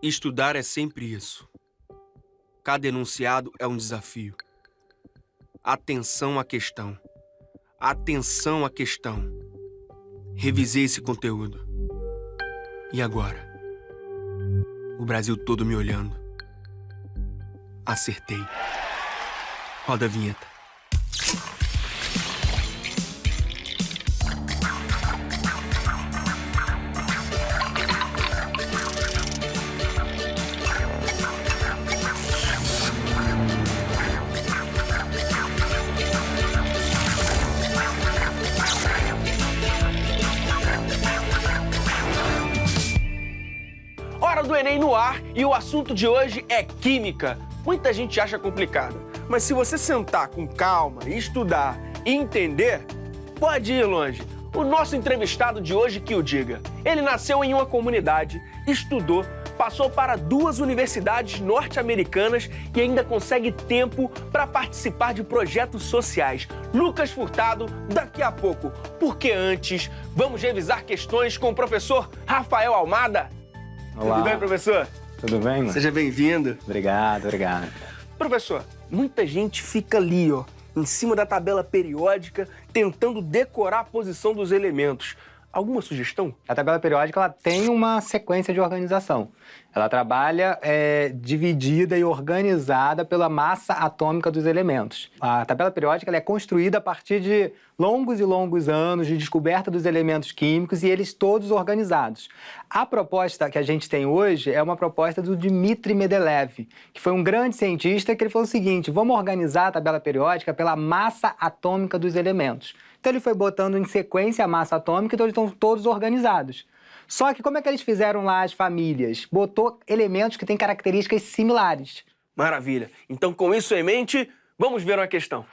Estudar é sempre isso. Cada enunciado é um desafio. Atenção à questão. Atenção à questão. Revisei esse conteúdo. E agora? O Brasil todo me olhando. Acertei. Roda a vinheta. Hora do Enem no ar e o assunto de hoje é química. Muita gente acha complicado, mas se você sentar com calma, estudar e entender, pode ir longe. O nosso entrevistado de hoje que o diga. Ele nasceu em uma comunidade, estudou, passou para 2 universidades norte-americanas e ainda consegue tempo para participar de projetos sociais. Lucas Furtado, daqui a pouco. Porque antes, vamos revisar questões com o professor Rafael Almada. Olá. Tudo bem, professor? Tudo bem, mano? Seja bem-vindo. Obrigado. Professor, muita gente fica ali, ó, em cima da tabela periódica, tentando decorar a posição dos elementos. Alguma sugestão? A tabela periódica ela tem uma sequência de organização. Ela trabalha dividida e organizada pela massa atômica dos elementos. A tabela periódica ela é construída a partir de longos e longos anos de descoberta dos elementos químicos e eles todos organizados. A proposta que a gente tem hoje é uma proposta do Dmitry Mendeleev, que foi um grande cientista que ele falou o seguinte: vamos organizar a tabela periódica pela massa atômica dos elementos. Então ele foi botando em sequência a massa atômica, então eles estão todos organizados. Só que como é que eles fizeram lá as famílias? Botou elementos que têm características similares. Maravilha. Então, com isso em mente, vamos ver uma questão.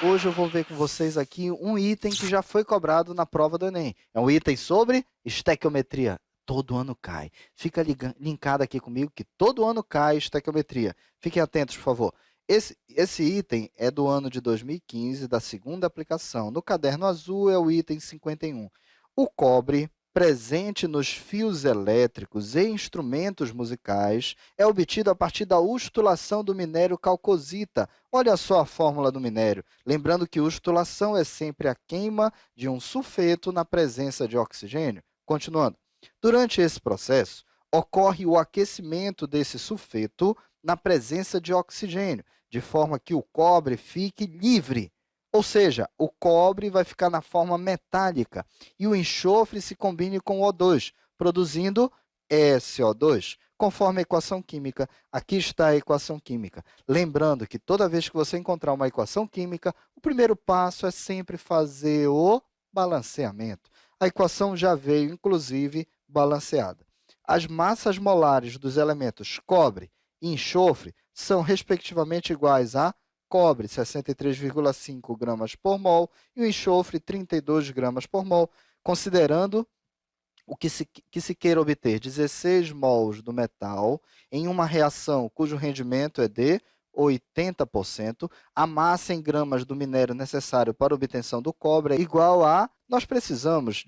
Hoje eu vou ver com vocês aqui um item que já foi cobrado na prova do Enem. É um item sobre estequiometria. Todo ano cai. Fica linkado aqui comigo que todo ano cai estequiometria. Fiquem atentos, por favor. Esse item é do ano de 2015, da segunda aplicação. No caderno azul é o item 51. O cobre presente nos fios elétricos e instrumentos musicais é obtido a partir da ustulação do minério calcosita. Olha só a fórmula do minério. Lembrando que ustulação é sempre a queima de um sulfeto na presença de oxigênio. Continuando. Durante esse processo, ocorre o aquecimento desse sulfeto na presença de oxigênio, de forma que o cobre fique livre. Ou seja, o cobre vai ficar na forma metálica e o enxofre se combine com o O2, produzindo SO2, conforme a equação química. Aqui está a equação química. Lembrando que toda vez que você encontrar uma equação química, o primeiro passo é sempre fazer o balanceamento. A equação já veio, inclusive, balanceada. As massas molares dos elementos cobre e enxofre são, respectivamente, iguais a cobre, 63,5 gramas por mol, e o enxofre, 32 gramas por mol, considerando o que se queira obter 16 mols do metal em uma reação cujo rendimento é de 80%, a massa em gramas do minério necessário para a obtenção do cobre é igual a... Nós precisamos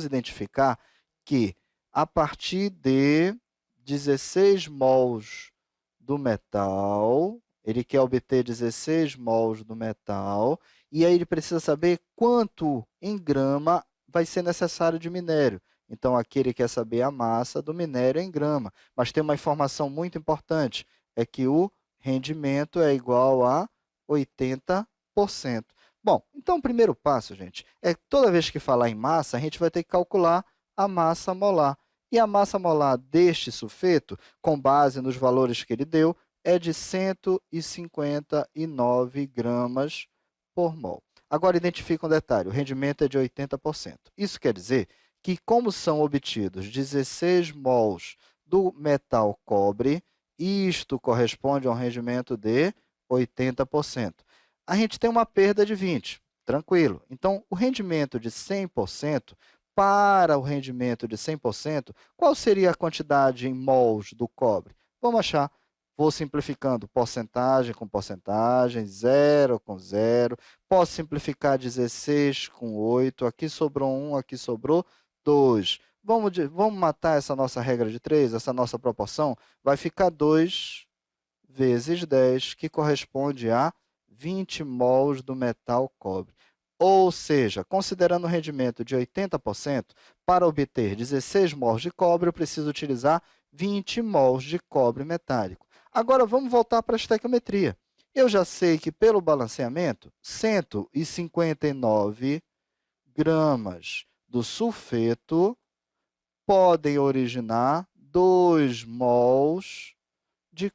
identificar que a partir de 16 mols do metal, ele quer obter 16 mols do metal, e aí ele precisa saber quanto em grama vai ser necessário de minério. Então, aqui ele quer saber a massa do minério em grama. Mas tem uma informação muito importante, é que o rendimento é igual a 80%. Bom, então o primeiro passo, gente, é que toda vez que falar em massa, a gente vai ter que calcular a massa molar. E a massa molar deste sulfeto, com base nos valores que ele deu, é de 159 gramas por mol. Agora, identifica um detalhe, o rendimento é de 80%. Isso quer dizer que, como são obtidos 16 mols do metal cobre, isto corresponde a um rendimento de 80%. A gente tem uma perda de 20%, tranquilo. Então, o rendimento de 100%, para o rendimento de 100%, qual seria a quantidade em mols do cobre? Vamos achar. Vou simplificando porcentagem com porcentagem, 0 com 0. Posso simplificar 16 com 8. Aqui sobrou 1, aqui sobrou 2. Vamos matar essa nossa regra de 3, essa nossa proporção? Vai ficar 2 vezes 10, que corresponde a 20 mols do metal cobre. Ou seja, considerando o rendimento de 80%, para obter 16 mols de cobre, eu preciso utilizar 20 mols de cobre metálico. Agora, vamos voltar para a estequiometria. Eu já sei que, pelo balanceamento, 159 gramas do sulfeto podem originar 2 mols de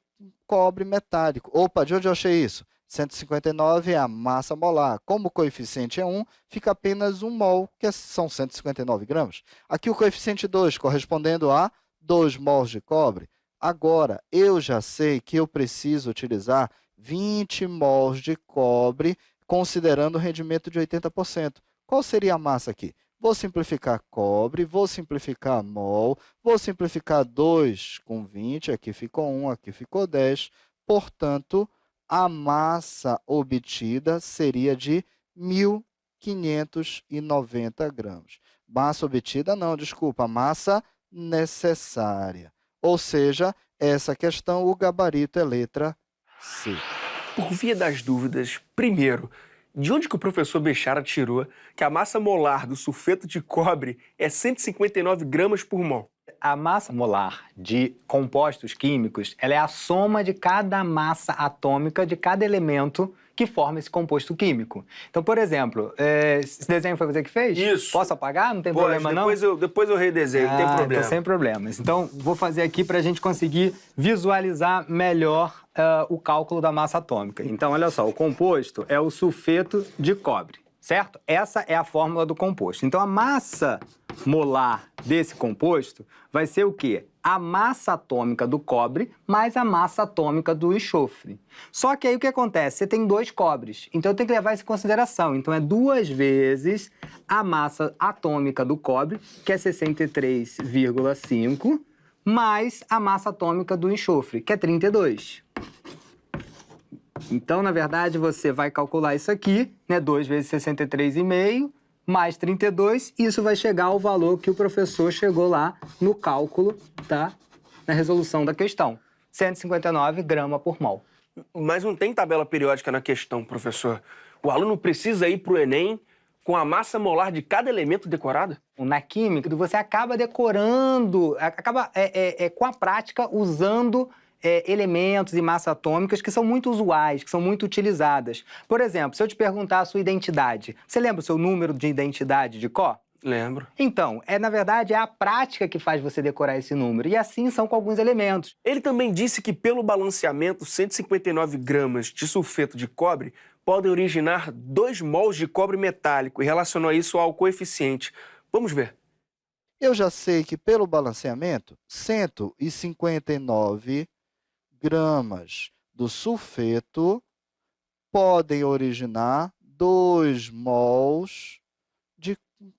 cobre metálico. Opa, de onde eu achei isso? 159 é a massa molar. Como o coeficiente é 1, fica apenas 1 mol, que são 159 gramas. Aqui o coeficiente 2, correspondendo a 2 mols de cobre. Agora, eu já sei que eu preciso utilizar 20 mols de cobre, considerando o rendimento de 80%. Qual seria a massa aqui? Vou simplificar cobre, vou simplificar mol, vou simplificar 2 com 20, aqui ficou 1, aqui ficou 10. Portanto, a massa obtida seria de 1.590 gramas. Massa obtida não, desculpa, massa necessária. Ou seja, essa questão, o gabarito é letra C. Por via das dúvidas, primeiro, de onde que o professor Bechara tirou que a massa molar do sulfeto de cobre é 159 gramas por mol? A massa molar de compostos químicos, ela é a soma de cada massa atômica de cada elemento que forma esse composto químico. Então, por exemplo, esse desenho foi você que fez? Isso. Posso apagar? Não tem problema, não? Depois eu redesenho, não tem problema. Então, sem problemas. Então, vou fazer aqui para a gente conseguir visualizar melhor o cálculo da massa atômica. Então, olha só, o composto é o sulfeto de cobre, certo? Essa é a fórmula do composto. Então, a massa molar desse composto vai ser o quê? A massa atômica do cobre mais a massa atômica do enxofre. Só que aí o que acontece? Você tem 2 cobres, então eu tenho que levar isso em consideração. Então é 2 vezes a massa atômica do cobre, que é 63,5, mais a massa atômica do enxofre, que é 32. Então, na verdade, você vai calcular isso aqui, né? 2 vezes 63,5 mais 32, isso vai chegar ao valor que o professor chegou lá no cálculo, tá? Na resolução da questão. 159 gramas por mol. Mas não tem tabela periódica na questão, professor. O aluno precisa ir para o Enem com a massa molar de cada elemento decorada? Na química, você acaba decorando, com a prática, usando elementos e massas atômicas que são muito usuais, que são muito utilizadas. Por exemplo, se eu te perguntar a sua identidade, você lembra o seu número de identidade de cor? Lembro. Então, na verdade, é a prática que faz você decorar esse número. E assim são com alguns elementos. Ele também disse que, pelo balanceamento, 159 gramas de sulfeto de cobre podem originar 2 mols de cobre metálico e relacionou isso ao coeficiente. Vamos ver. Eu já sei que, pelo balanceamento, 159 gramas do sulfeto podem originar 2 mols de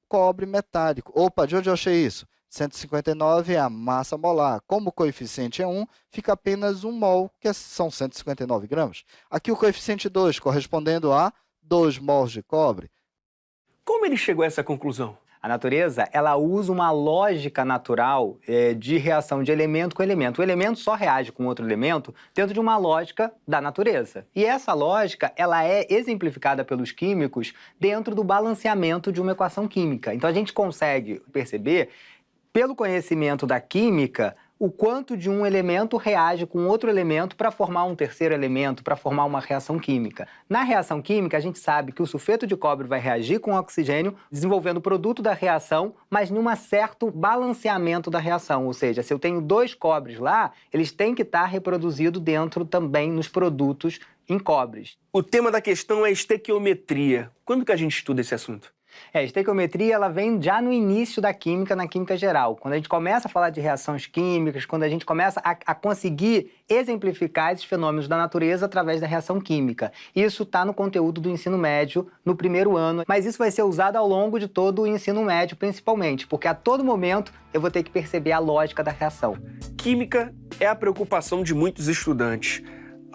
cobre metálico. Opa, de onde eu achei isso? 159 é a massa molar. Como o coeficiente é 1, fica apenas 1 mol, que são 159 gramas. Aqui o coeficiente 2, correspondendo a 2 mols de cobre. Como ele chegou a essa conclusão? A natureza, ela usa uma lógica natural de reação de elemento com elemento. O elemento só reage com outro elemento dentro de uma lógica da natureza. E essa lógica, ela é exemplificada pelos químicos dentro do balanceamento de uma equação química. Então, a gente consegue perceber, pelo conhecimento da química, o quanto de um elemento reage com outro elemento para formar um terceiro elemento, para formar uma reação química. Na reação química, a gente sabe que o sulfeto de cobre vai reagir com o oxigênio, desenvolvendo o produto da reação, mas num certo balanceamento da reação. Ou seja, se eu tenho 2 cobres lá, eles têm que estar reproduzidos dentro também nos produtos em cobres. O tema da questão é estequiometria. Quando que a gente estuda esse assunto? A estequiometria, ela vem já no início da química, na química geral. Quando a gente começa a falar de reações químicas, quando a gente começa a conseguir exemplificar esses fenômenos da natureza através da reação química. Isso está no conteúdo do ensino médio, no primeiro ano, mas isso vai ser usado ao longo de todo o ensino médio, principalmente, porque a todo momento eu vou ter que perceber a lógica da reação. Química é a preocupação de muitos estudantes.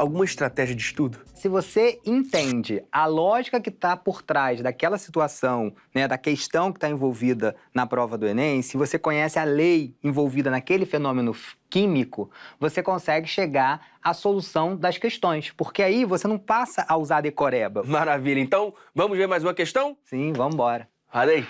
alguma estratégia de estudo? Se você entende a lógica que está por trás daquela situação, né, da questão que está envolvida na prova do Enem, se você conhece a lei envolvida naquele fenômeno químico, você consegue chegar à solução das questões, porque aí você não passa a usar decoreba. Maravilha. Então, vamos ver mais uma questão? Sim, vamos embora. Olha aí.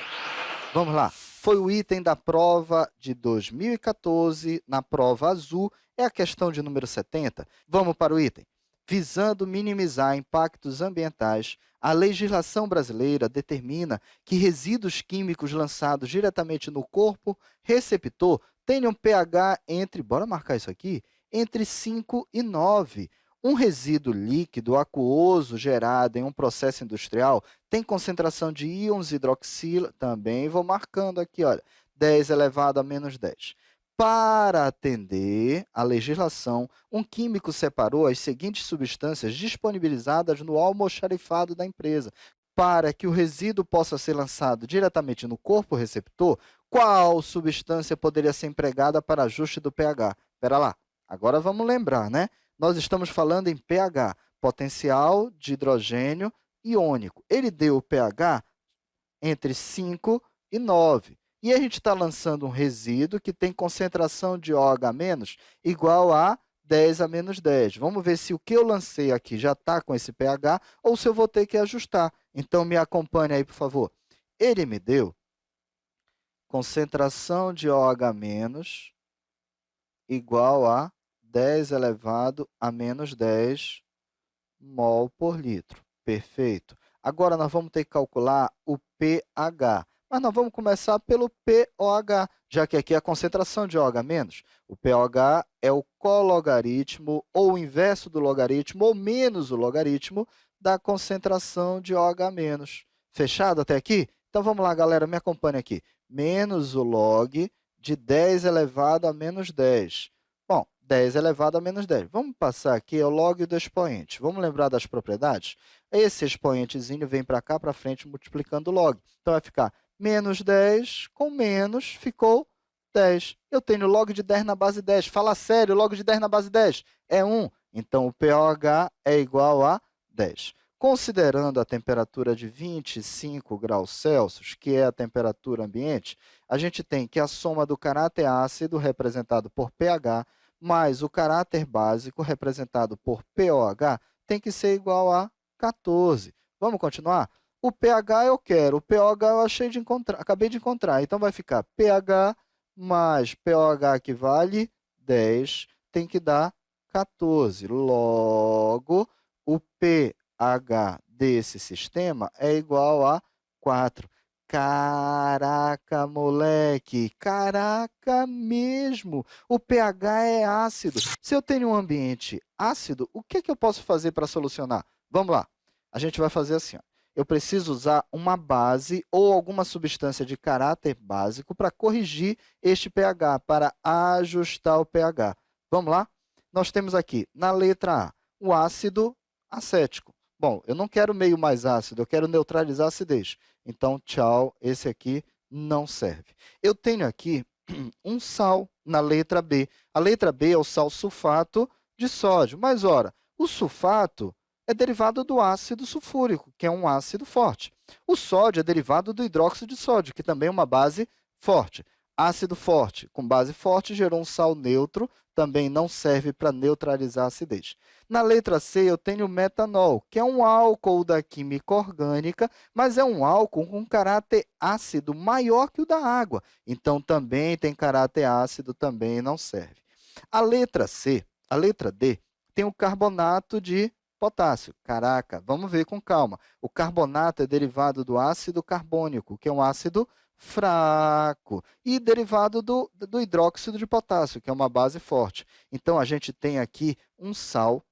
Vamos lá. Foi o item da prova de 2014, na prova azul, é a questão de número 70. Vamos para o item. Visando minimizar impactos ambientais, a legislação brasileira determina que resíduos químicos lançados diretamente no corpo receptor tenham pH entre, bora marcar isso aqui, entre 5 e 9. Um resíduo líquido aquoso gerado em um processo industrial tem concentração de íons hidroxila, também vou marcando aqui, olha, 10 elevado a menos 10. Para atender à legislação, um químico separou as seguintes substâncias disponibilizadas no almoxarifado da empresa. Para que o resíduo possa ser lançado diretamente no corpo receptor, qual substância poderia ser empregada para ajuste do pH? Espera lá, agora vamos lembrar, né? Nós estamos falando em pH, potencial de hidrogênio iônico. Ele deu o pH entre 5 e 9. E a gente está lançando um resíduo que tem concentração de OH- igual a 10 a menos 10. Vamos ver se o que eu lancei aqui já está com esse pH ou se eu vou ter que ajustar. Então, me acompanhe aí, por favor. Ele me deu concentração de OH- igual a 10 elevado a menos 10 mol por litro. Perfeito. Agora, nós vamos ter que calcular o pH. Mas nós vamos começar pelo pOH, já que aqui é a concentração de OH-. O pOH é o cologaritmo, ou o inverso do logaritmo, ou menos o logaritmo da concentração de OH-. Fechado até aqui? Então, vamos lá, galera, me acompanhe aqui. Menos o log de 10 elevado a menos 10. Bom, 10 elevado a menos 10. Vamos passar aqui, é o log do expoente. Vamos lembrar das propriedades? Esse expoentezinho vem para cá, para frente, multiplicando o log. Então, vai ficar menos 10 com menos ficou 10. Eu tenho log de 10 na base 10. Fala sério, log de 10 na base 10 é 1. Então, o pOH é igual a 10. Considerando a temperatura de 25 graus Celsius, que é a temperatura ambiente, a gente tem que a soma do caráter ácido, representado por pH, mais o caráter básico, representado por pOH, tem que ser igual a 14. Vamos continuar? O pH eu quero, o pOH eu acabei de encontrar. Então, vai ficar pH mais pOH que vale 10, tem que dar 14. Logo, o pH desse sistema é igual a 4. Caraca, moleque! Caraca mesmo! O pH é ácido. Se eu tenho um ambiente ácido, o que eu posso fazer para solucionar? Vamos lá. A gente vai fazer assim, ó. Eu preciso usar uma base ou alguma substância de caráter básico para corrigir este pH, para ajustar o pH. Vamos lá? Nós temos aqui, na letra A, o ácido acético. Bom, eu não quero meio mais ácido, eu quero neutralizar a acidez. Então, tchau, esse aqui não serve. Eu tenho aqui um sal na letra B. A letra B é o sal sulfato de sódio. Mas, ora, o sulfato é derivado do ácido sulfúrico, que é um ácido forte. O sódio é derivado do hidróxido de sódio, que também é uma base forte. Ácido forte com base forte gerou um sal neutro, também não serve para neutralizar a acidez. Na letra C, eu tenho o metanol, que é um álcool da química orgânica, mas é um álcool com caráter ácido maior que o da água. Então, também tem caráter ácido, também não serve. A letra D, tem o carbonato de potássio. Caraca, vamos ver com calma. O carbonato é derivado do ácido carbônico, que é um ácido fraco, e derivado do hidróxido de potássio, que é uma base forte. Então, a gente tem aqui um sal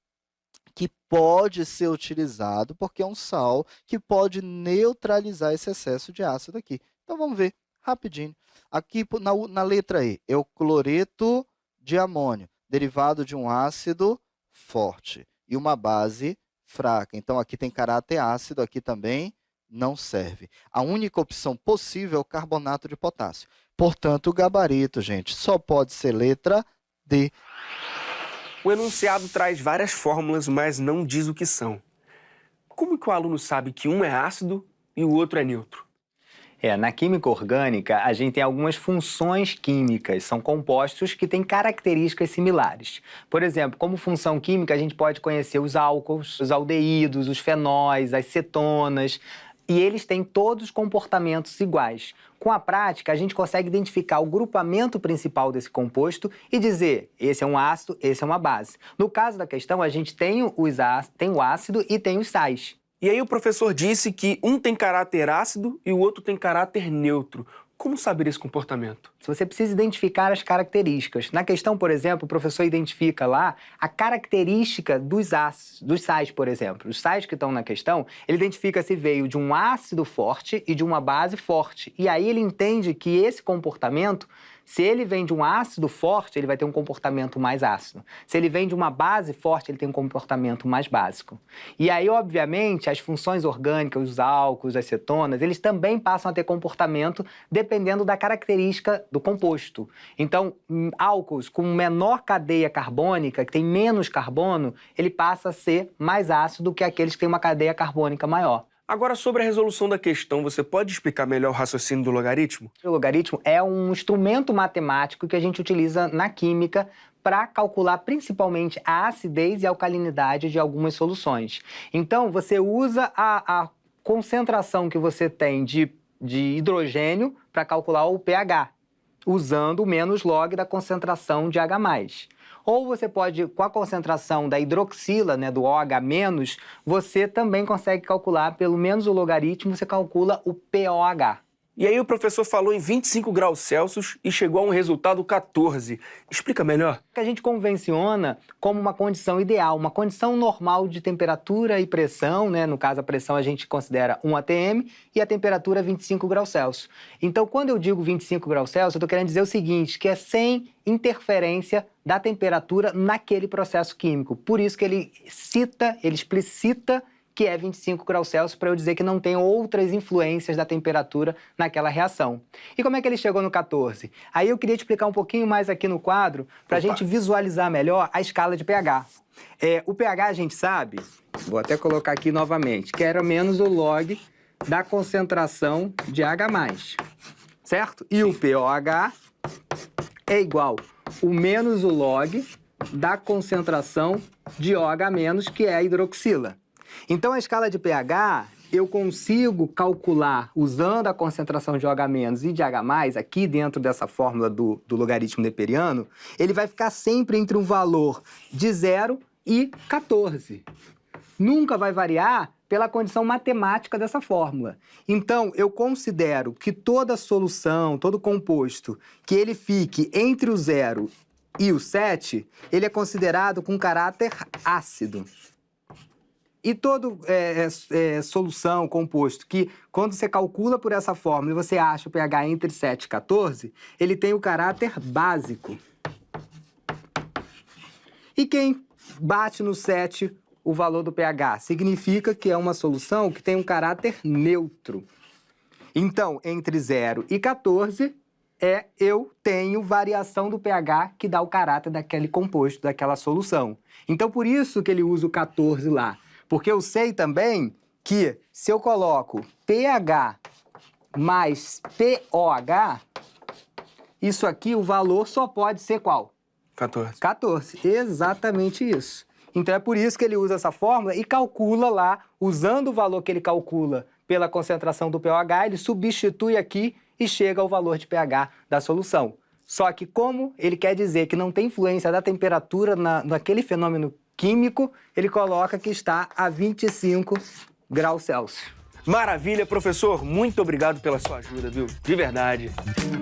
que pode ser utilizado, porque é um sal que pode neutralizar esse excesso de ácido aqui. Então, vamos ver rapidinho. Aqui na letra E, é o cloreto de amônio, derivado de um ácido forte e uma base fraca. Então, aqui tem caráter ácido, aqui também não serve. A única opção possível é o carbonato de potássio. Portanto, o gabarito, gente, só pode ser letra D. O enunciado traz várias fórmulas, mas não diz o que são. Como que o aluno sabe que um é ácido e o outro é neutro? Na química orgânica, a gente tem algumas funções químicas, são compostos que têm características similares. Por exemplo, como função química, a gente pode conhecer os álcools, os aldeídos, os fenóis, as cetonas, e eles têm todos comportamentos iguais. Com a prática, a gente consegue identificar o grupamento principal desse composto e dizer, esse é um ácido, esse é uma base. No caso da questão, a gente tem o ácido e tem os sais. E aí o professor disse que um tem caráter ácido e o outro tem caráter neutro. Como saber esse comportamento? Você precisa identificar as características. Na questão, por exemplo, o professor identifica lá a característica dos sais, por exemplo. Os sais que estão na questão, ele identifica se veio de um ácido forte e de uma base forte. E aí ele entende que esse comportamento, se ele vem de um ácido forte, ele vai ter um comportamento mais ácido. Se ele vem de uma base forte, ele tem um comportamento mais básico. E aí, obviamente, as funções orgânicas, os álcools, as cetonas, eles também passam a ter comportamento dependendo da característica do composto. Então, álcools com menor cadeia carbônica, que tem menos carbono, ele passa a ser mais ácido que aqueles que têm uma cadeia carbônica maior. Agora, sobre a resolução da questão, você pode explicar melhor o raciocínio do logaritmo? O logaritmo é um instrumento matemático que a gente utiliza na química para calcular principalmente a acidez e a alcalinidade de algumas soluções. Então, você usa a concentração que você tem de hidrogênio para calcular o pH, usando o menos log da concentração de H+. Ou você pode, com a concentração da hidroxila, do OH-, você também consegue calcular, pelo menos o logaritmo, você calcula o POH. E aí o professor falou em 25 graus Celsius e chegou a um resultado 14. Explica melhor. Que a gente convenciona como uma condição ideal, uma condição normal de temperatura e pressão, no caso a pressão a gente considera 1 atm e a temperatura 25 graus Celsius. Então quando eu digo 25 graus Celsius, eu estou querendo dizer o seguinte, que é sem interferência da temperatura naquele processo químico. Por isso que ele explicita que é 25 graus Celsius, para eu dizer que não tem outras influências da temperatura naquela reação. E como é que ele chegou no 14? Aí eu queria te explicar um pouquinho mais aqui no quadro, para a gente visualizar melhor a escala de pH. O pH a gente sabe, vou até colocar aqui novamente, que era menos o log da concentração de H+, certo? E o pOH é igual o menos o log da concentração de OH-, que é a hidroxila. Então, a escala de pH, eu consigo calcular, usando a concentração de OH- e de H+, aqui dentro dessa fórmula do logaritmo neperiano, ele vai ficar sempre entre um valor de 0 e 14. Nunca vai variar pela condição matemática dessa fórmula. Então, eu considero que toda solução, todo composto, que ele fique entre o 0 e o 7, ele é considerado com caráter ácido. E toda solução, composto, que quando você calcula por essa fórmula e você acha o pH entre 7 e 14, ele tem o caráter básico. E quem bate no 7 o valor do pH? Significa que é uma solução que tem um caráter neutro. Então, entre 0 e 14, eu tenho variação do pH que dá o caráter daquele composto, daquela solução. Então, por isso que ele usa o 14 lá. Porque eu sei também que se eu coloco pH mais POH, isso aqui, o valor só pode ser qual? 14. 14, exatamente isso. Então é por isso que ele usa essa fórmula e calcula lá, usando o valor que ele calcula pela concentração do pOH, ele substitui aqui e chega ao valor de pH da solução. Só que como ele quer dizer que não tem influência da temperatura naquele fenômeno químico, ele coloca que está a 25 graus Celsius. Maravilha, professor. Muito obrigado pela sua ajuda, viu? De verdade.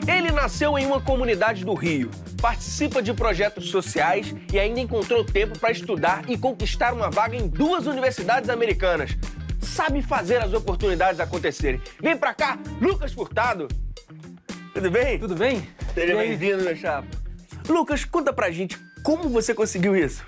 Ele nasceu em uma comunidade do Rio, participa de projetos sociais e ainda encontrou tempo para estudar e conquistar uma vaga em 2 universidades americanas. Sabe fazer as oportunidades acontecerem. Vem pra cá, Lucas Furtado. Tudo bem? Tudo bem? Seja bem-vindo, meu chapa. Lucas, conta pra gente como você conseguiu isso.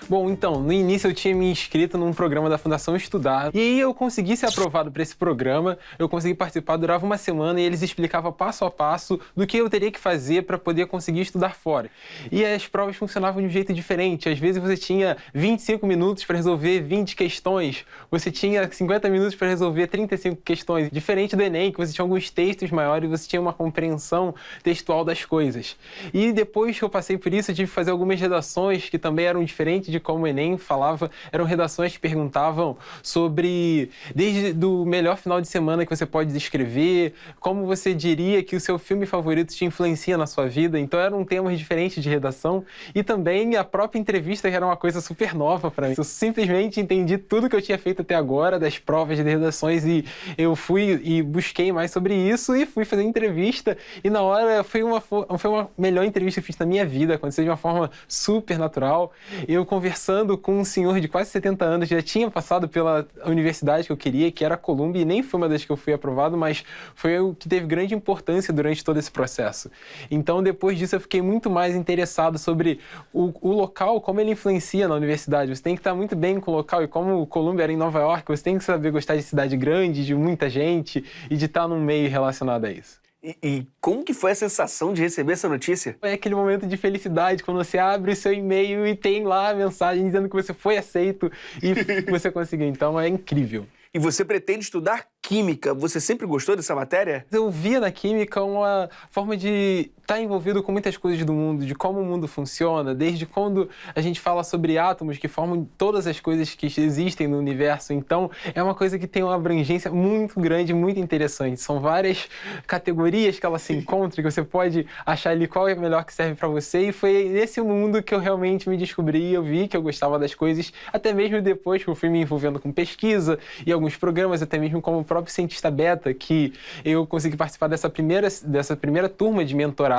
Bom, então, no início eu tinha me inscrito num programa da Fundação Estudar, e aí eu consegui ser aprovado para esse programa, eu consegui participar, durava uma semana, e eles explicavam passo a passo do que eu teria que fazer para poder conseguir estudar fora. E as provas funcionavam de um jeito diferente, às vezes você tinha 25 minutos para resolver 20 questões, você tinha 50 minutos para resolver 35 questões, diferente do Enem, que você tinha alguns textos maiores, você tinha uma compreensão textual das coisas. E depois que eu passei por isso, eu tive que fazer algumas redações que também eram diferentes de como o Enem falava, eram redações que perguntavam sobre, desde do melhor final de semana que você pode descrever, como você diria que o seu filme favorito te influencia na sua vida, então eram temas diferentes de redação, e também a própria entrevista, que era uma coisa super nova para mim. Eu simplesmente entendi tudo que eu tinha feito até agora, das provas de redações, e eu fui e busquei mais sobre isso, e fui fazer entrevista, e na hora foi uma melhor entrevista que eu fiz na minha vida, aconteceu de uma forma super natural, eu conversando com um senhor de quase 70 anos, já tinha passado pela universidade que eu queria, que era a Columbia, e nem foi uma das que eu fui aprovado, mas foi o que teve grande importância durante todo esse processo. Então, depois disso, eu fiquei muito mais interessado sobre o local, como ele influencia na universidade. Você tem que estar muito bem com o local, e como o Columbia era em Nova York, você tem que saber gostar de cidade grande, de muita gente, e de estar num meio relacionado a isso. E como que foi a sensação de receber essa notícia? É aquele momento de felicidade, quando você abre o seu e-mail e tem lá a mensagem dizendo que você foi aceito e você conseguiu. Então, é incrível. E você pretende estudar Química. Você sempre gostou dessa matéria? Eu via na Química uma forma de estar envolvido com muitas coisas do mundo, de como o mundo funciona, desde quando a gente fala sobre átomos que formam todas as coisas que existem no universo. Então, é uma coisa que tem uma abrangência muito grande, muito interessante. São várias categorias que ela se encontra, que você pode achar ali qual é o melhor que serve para você. E foi nesse mundo que eu realmente me descobri, eu vi que eu gostava das coisas, até mesmo depois que eu fui me envolvendo com pesquisa e alguns programas, até mesmo como o próprio cientista beta, que eu consegui participar dessa primeira turma de mentorados.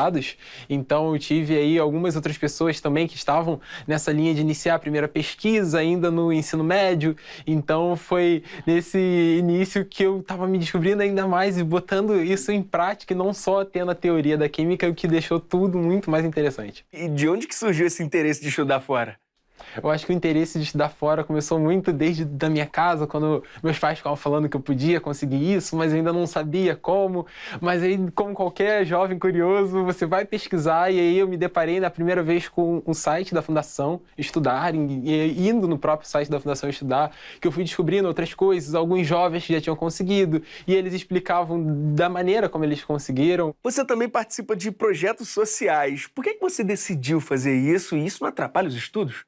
Então eu tive aí algumas outras pessoas também que estavam nessa linha de iniciar a primeira pesquisa ainda no ensino médio. Então foi nesse início que eu estava me descobrindo ainda mais e botando isso em prática, e não só tendo a teoria da química, o que deixou tudo muito mais interessante. E de onde que surgiu esse interesse de estudar fora? Eu acho que o interesse de estudar fora começou muito desde da minha casa, quando meus pais ficavam falando que eu podia conseguir isso, mas eu ainda não sabia como. Mas aí, como qualquer jovem curioso, você vai pesquisar, e aí eu me deparei na primeira vez com um site da Fundação Estudar, e indo no próprio site da Fundação Estudar, que eu fui descobrindo outras coisas, alguns jovens que já tinham conseguido, e eles explicavam da maneira como eles conseguiram. Você também participa de projetos sociais. Por que você decidiu fazer isso, e isso não atrapalha os estudos?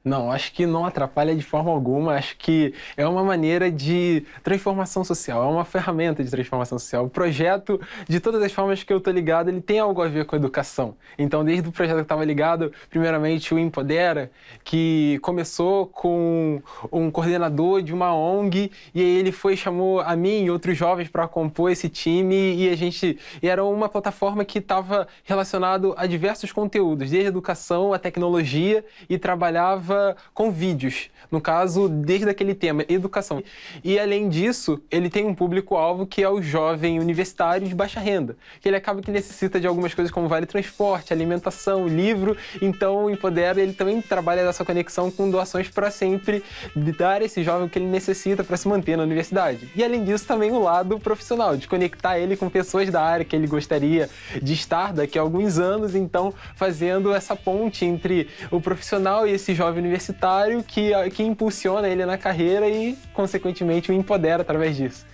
Não, acho que não atrapalha de forma alguma, acho que é uma maneira de transformação social, é uma ferramenta de transformação social. O projeto, de todas as formas que eu tô ligado, ele tem algo a ver com a educação. Então, desde o projeto que eu estava ligado, primeiramente o Empodera, que começou com um coordenador de uma ONG, e aí ele chamou a mim e outros jovens para compor esse time, e era uma plataforma que estava relacionado a diversos conteúdos, desde educação a tecnologia, e trabalhava com vídeos, no caso, desde aquele tema, educação. E, além disso, ele tem um público-alvo que é o jovem universitário de baixa renda, que ele acaba que necessita de algumas coisas como vale transporte, alimentação, livro. Então, o Empodera, ele também trabalha nessa conexão com doações para sempre dar a esse jovem o que ele necessita para se manter na universidade. E, além disso, também o lado profissional, de conectar ele com pessoas da área que ele gostaria de estar daqui a alguns anos, então, fazendo essa ponte entre o profissional e esse jovem universitário que impulsiona ele na carreira e, consequentemente, o empodera através disso.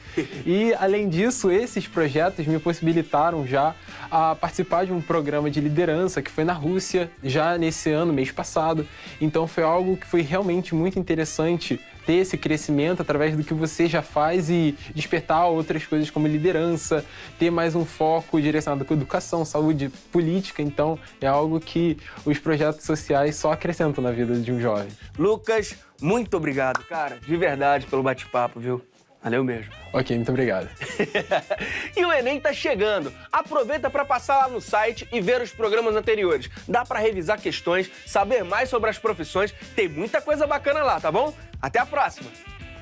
E, além disso, esses projetos me possibilitaram já a participar de um programa de liderança que foi na Rússia, já nesse ano, mês passado. Então, foi algo que foi realmente muito interessante ter esse crescimento através do que você já faz e despertar outras coisas como liderança, ter mais um foco direcionado com educação, saúde, política. Então, é algo que os projetos sociais só acrescentam na vida de um jovem. Lucas, muito obrigado, cara, de verdade, pelo bate-papo, viu? Valeu mesmo. Ok, muito obrigado. E o Enem tá chegando. Aproveita para passar lá no site e ver os programas anteriores. Dá para revisar questões, saber mais sobre as profissões. Tem muita coisa bacana lá, tá bom? Até a próxima!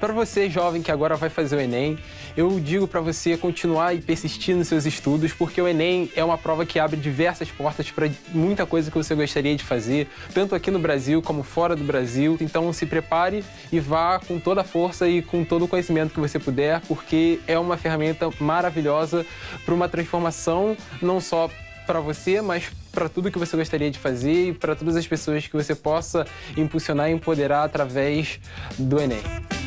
Para você, jovem, que agora vai fazer o Enem, eu digo para você continuar e persistir nos seus estudos, porque o Enem é uma prova que abre diversas portas para muita coisa que você gostaria de fazer, tanto aqui no Brasil como fora do Brasil. Então se prepare e vá com toda a força e com todo o conhecimento que você puder, porque é uma ferramenta maravilhosa para uma transformação, não só para você, mas para tudo que você gostaria de fazer e para todas as pessoas que você possa impulsionar e empoderar através do Enem.